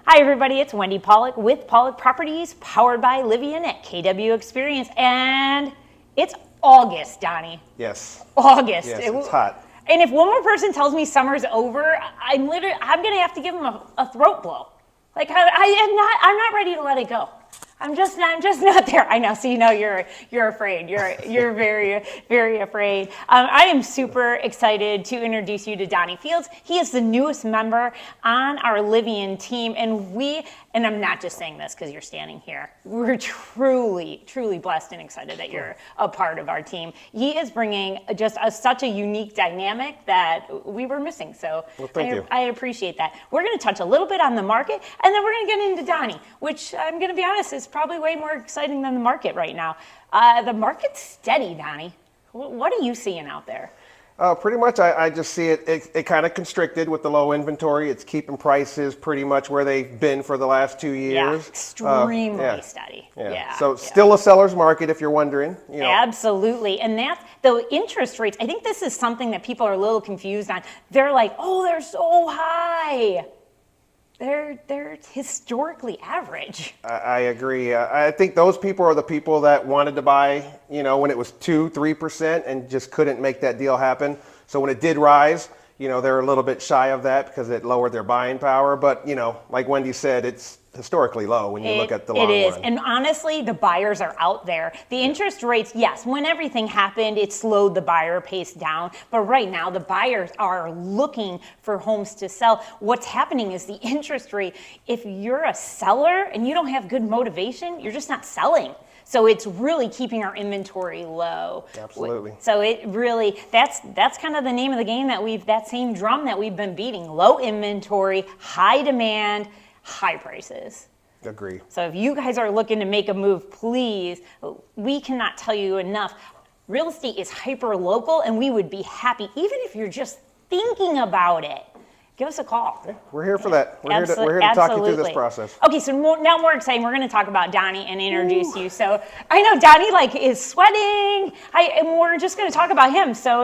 Hi everybody, it's Wendy Pawlak with Pawlak Properties, powered by Livian at KW Experience, and it's August, Donnie. Yes. August. Yes, it's hot. And if one more person tells me summer's over, I'm gonna have to give them a throat blow. Like I'm not ready to let it go. I'm just not there. I know. So you're afraid. You're very, very afraid. I am super excited to introduce you to Donnie Fields. He is the newest member on our Livian team, and I'm not just saying this because you're standing here. We're truly, truly blessed and excited that you're a part of our team. He is bringing just such a unique dynamic that we were missing. So thank you. I appreciate that. We're going to touch a little bit on the market, and then we're going to get into Donnie, which I'm going to be honest is probably way more exciting than the market right now. The market's steady, Donnie. What are you seeing out there? Pretty much, I just see it kind of constricted with the low inventory. It's keeping prices pretty much where they've been for the last 2 years. Yeah, extremely steady. Yeah. So still a seller's market, if you're wondering. Absolutely. And that's the interest rates. I think this is something that people are a little confused on. They're like, oh, they're so high. They're historically average. I agree. I think those people are the people that wanted to buy, when it was 2-3% and just couldn't make that deal happen. So when it did rise, they're a little bit shy of that because it lowered their buying power. But, like Wendy said, it's historically low when you look at the long run. It is. And honestly, the buyers are out there. The interest rates, yes, when everything happened, it slowed the buyer pace down. But right now, the buyers are looking for homes to sell. What's happening is the interest rate, if you're a seller and you don't have good motivation, you're just not selling. So it's really keeping our inventory low. Absolutely. So it really, that's kind of the name of the game that same drum that we've been beating. Low inventory, high demand, high prices. Agree. So if you guys are looking to make a move, please, we cannot tell you enough. Real estate is hyper local, and we would be happy, even if you're just thinking about it. Give us a call. Yeah, we're here for that. We're here to talk you through this process. Okay, so now more exciting. We're going to talk about Donnie and introduce you. So I know Donnie is sweating, and we're just going to talk about him. So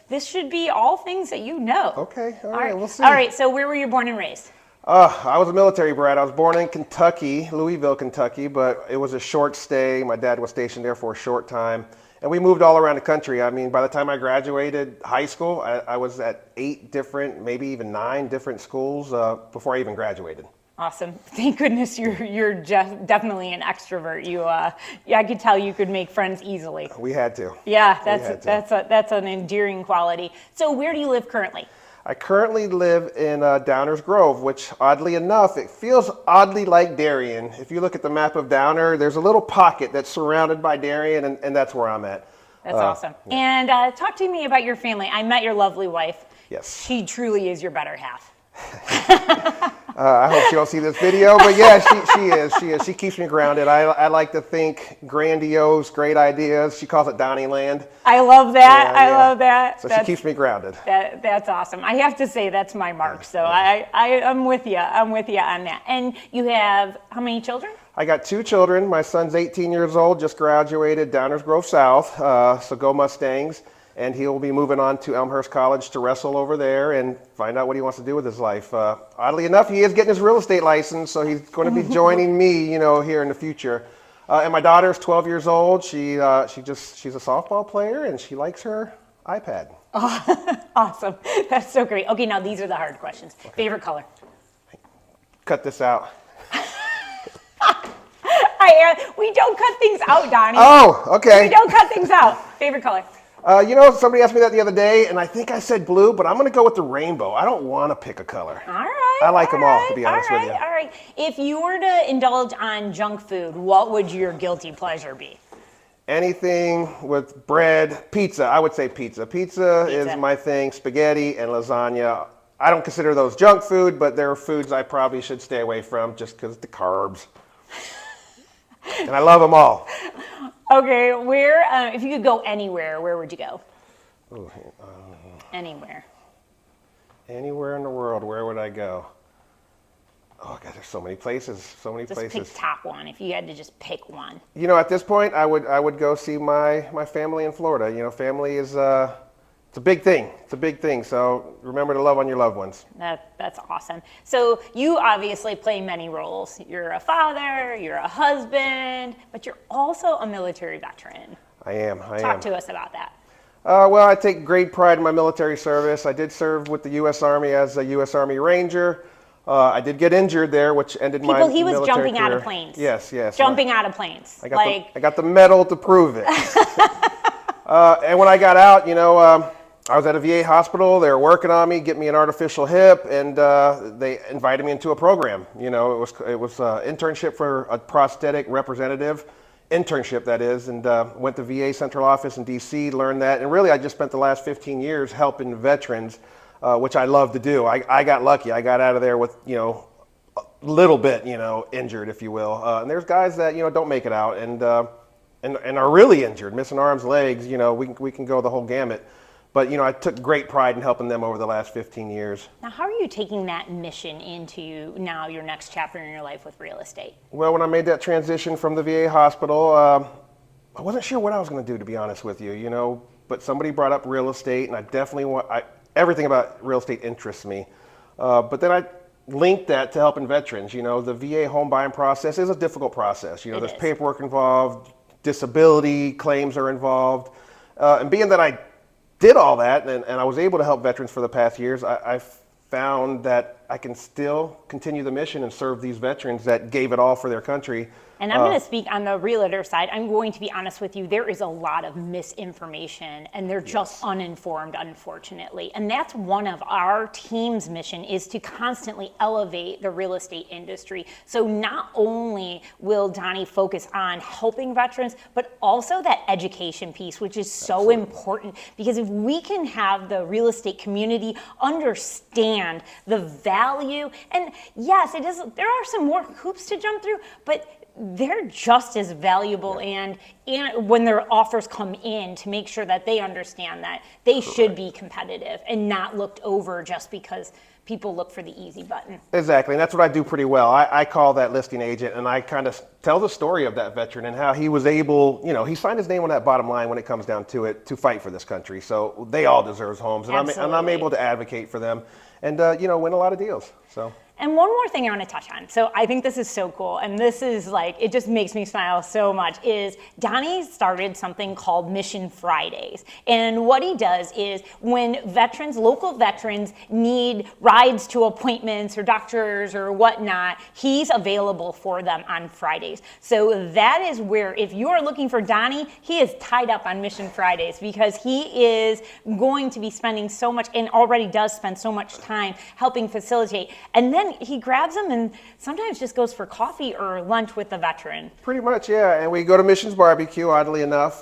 this should be all things that you know. Okay, all right, we'll see. All right, so where were you born and raised? I was a military brat. I was born in Kentucky, Louisville, Kentucky, but it was a short stay. My dad was stationed there for a short time. And we moved all around the country. I mean, by the time I graduated high school, I was at 8 different, maybe even 9 different schools before I even graduated. Awesome. Thank goodness you're just definitely an extrovert. I could tell you could make friends easily. We had to. Yeah, that's an endearing quality. So where do you live currently? I currently live in Downers Grove, which oddly enough, it feels oddly like Darien. If you look at the map of Downer, there's a little pocket that's surrounded by Darien, and that's where I'm at. That's awesome. Yeah. And talk to me about your family. I met your lovely wife. Yes. She truly is your better half. I hope she don't see this video, but yeah, she is. She keeps me grounded. I like to think grandiose, great ideas. She calls it Donnie Land. I love that. I love that. So she keeps me grounded. That's awesome. I have to say that's my mark. So I'm with you. I'm with you on that. And you have how many children? I got 2 children. My son's 18 years old, just graduated Downers Grove South. So go Mustangs. And he will be moving on to Elmhurst College to wrestle over there and find out what he wants to do with his life. Oddly enough, he is getting his real estate license, so he's going to be joining me, here in the future. And my daughter's 12 years old. She's a softball player, and she likes her iPad. Oh, awesome. That's so great. Okay, now these are the hard questions. Okay. Favorite color? Cut this out. We don't cut things out, Donnie. Oh, okay. We don't cut things out. Favorite color? Somebody asked me that the other day, and I think I said blue, but I'm going to go with the rainbow. I don't want to pick a color. All right. I like them all, to be honest with you. All right. If you were to indulge on junk food, what would your guilty pleasure be? Anything with bread, pizza. I would say pizza. Pizza is my thing. Spaghetti and lasagna. I don't consider those junk food, but they're foods I probably should stay away from just because of the carbs. And I love them all. Okay, if you could go anywhere, where would you go? Anywhere. Anywhere in the world, where would I go? Oh God, there's so many places, Just pick top one, if you had to just pick one. At this point, I would go see my family in Florida. Family is It's a big thing. It's a big thing. So remember to love on your loved ones. That's awesome. So you obviously play many roles. You're a father, you're a husband, but you're also a military veteran. I am. Talk to us about that. Well, I take great pride in my military service. I did serve with the U.S. Army as a U.S. Army Ranger. I did get injured there, which ended my military He was jumping career. out of planes. Yes. Jumping out of planes. I got the medal to prove it. And when I got out, I was at a VA hospital. They were working on me, getting me an artificial hip, and they invited me into a program. It was an internship for a prosthetic representative, internship that is, and went to VA central office in D.C., learned that, and really I just spent the last 15 years helping veterans, which I love to do. I got lucky. I got out of there with, a little bit, injured, if you will. And there's guys that, don't make it out and are really injured, missing arms, legs, we can go the whole gamut. But, I took great pride in helping them over the last 15 years. Now, how are you taking that mission into now your next chapter in your life with real estate? Well, when I made that transition from the VA hospital, I wasn't sure what I was going to do, to be honest with you, but somebody brought up real estate, and I definitely everything about real estate interests me. But then I linked that to helping veterans. The VA home buying process is a difficult process. There's paperwork involved, disability claims are involved. And being that I did all that and I was able to help veterans for the past years, I found that I can still continue the mission and serve these veterans that gave it all for their country. And I'm going to speak on the realtor side. I'm going to be honest with you. There is a lot of misinformation, and they're just uninformed, unfortunately. And that's one of our team's mission, is to constantly elevate the real estate industry. So not only will Donnie focus on helping veterans, but also that education piece, which is so important. Because if we can have the real estate community understand the value, and yes, it is. There are some more hoops to jump through, but they're just as valuable, and when their offers come in, to make sure that they understand that they should be competitive and not looked over just because people look for the easy button. Exactly, and that's what I do pretty well. I call that listing agent, and I kind of tell the story of that veteran and how he was able, he signed his name on that bottom line when it comes down to it, to fight for this country. So they all deserve homes, and I'm able to advocate for them and, win a lot of deals. So. And one more thing I want to touch on. So I think this is so cool, and this is it just makes me smile so much, is Donnie started something called Mission Fridays. And what he does is when local veterans need rides to appointments or doctors or whatnot, he's available for them on Fridays. So that is where, if you are looking for Donnie, he is tied up on Mission Fridays, because he is going to be spending so much, and already does spend so much time helping facilitate. And then he grabs them and sometimes just goes for coffee or lunch with the veteran. Pretty much, yeah. And we go to Missions Barbecue, oddly enough.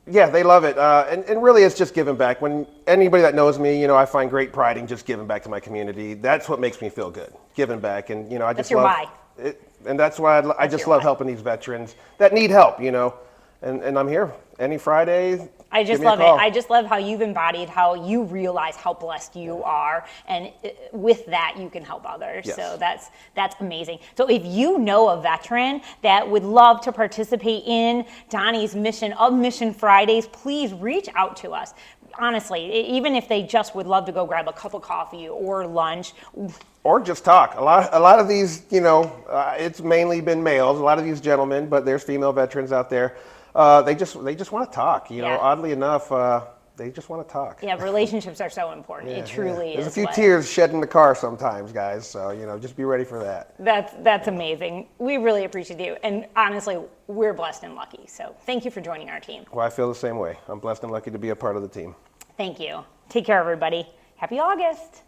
They love it. And really, it's just giving back. When anybody that knows me, I find great pride in just giving back to my community. That's what makes me feel good, giving back. And, I just love it. And that's why I just love helping these veterans that need help, and I'm here any Friday. I just love it. I just love how you've embodied how you realize how blessed you are, and with that you can help others. Yes. So that's amazing. So if you know a veteran that would love to participate in Donnie's mission of Mission Fridays, please reach out to us. Honestly, even if they just would love to go grab a cup of coffee or lunch. Or just talk. A lot of these, it's mainly been males, a lot of these gentlemen, but there's female veterans out there. They just want to talk. Oddly enough, they just want to talk. Yeah, relationships are so important. It truly is. There's a few tears shed in the car sometimes, guys. So just be ready for that. That's amazing. We really appreciate you, and honestly, we're blessed and lucky. So thank you for joining our team. Well, I feel the same way. I'm blessed and lucky to be a part of the team. Thank you. Take care, everybody. Happy August.